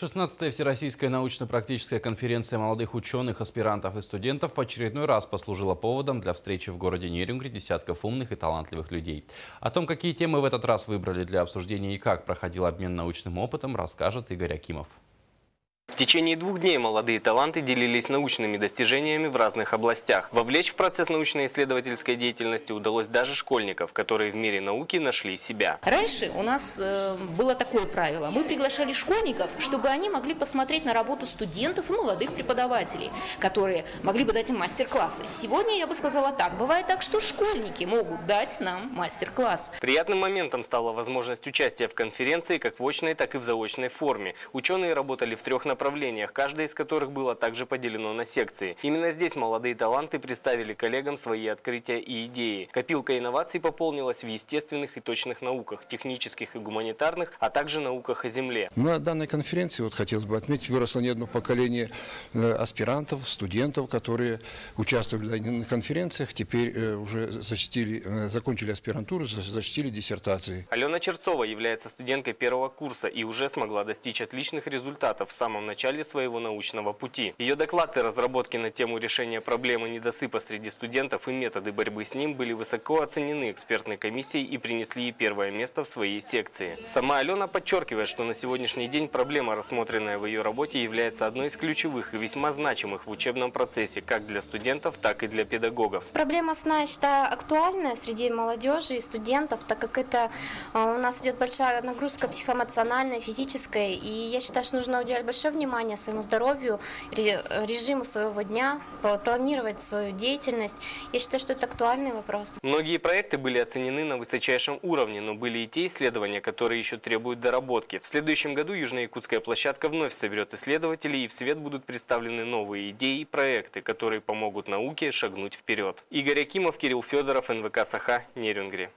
16-я Всероссийская научно-практическая конференция молодых ученых, аспирантов и студентов в очередной раз послужила поводом для встречи в городе Нерюнгри десятков умных и талантливых людей. О том, какие темы в этот раз выбрали для обсуждения и как проходил обмен научным опытом, расскажет Игорь Акимов. В течение 2 дней молодые таланты делились научными достижениями в разных областях. Вовлечь в процесс научно-исследовательской деятельности удалось даже школьников, которые в мире науки нашли себя. Раньше у нас было такое правило. Мы приглашали школьников, чтобы они могли посмотреть на работу студентов и молодых преподавателей, которые могли бы дать им мастер-классы. Сегодня я бы сказала так. Бывает так, что школьники могут дать нам мастер-класс. Приятным моментом стала возможность участия в конференции как в очной, так и в заочной форме. Ученые работали в 3 направлениях, каждое из которых было также поделено на секции. Именно здесь молодые таланты представили коллегам свои открытия и идеи. Копилка инноваций пополнилась в естественных и точных науках, технических и гуманитарных, а также науках о Земле. На данной конференции, хотелось бы отметить, выросло не одно поколение аспирантов, студентов, которые участвовали на конференциях, теперь уже закончили аспирантуру, защитили диссертации. Алена Черцова является студенткой 1-го курса и уже смогла достичь отличных результатов в самом начале своего научного пути. Ее доклад и разработки на тему решения проблемы недосыпа среди студентов и методы борьбы с ним были высоко оценены экспертной комиссией и принесли ей 1-е место в своей секции. Сама Алена подчеркивает, что на сегодняшний день проблема, рассмотренная в ее работе, является одной из ключевых и весьма значимых в учебном процессе как для студентов, так и для педагогов. Проблема сна, я считаю, актуальная среди молодежи и студентов, так как это у нас идет большая нагрузка психоэмоциональная, физическая, и я считаю, что нужно уделять большое внимание своему здоровью, режиму своего дня, планировать свою деятельность. Я считаю, что это актуальный вопрос. Многие проекты были оценены на высочайшем уровне, но были и те исследования, которые еще требуют доработки. В следующем году Южно-Якутская площадка вновь соберет исследователей, и в свет будут представлены новые идеи и проекты, которые помогут науке шагнуть вперед. Игорь Акимов, Кирилл Федоров, НВК «Саха», Нерюнгри.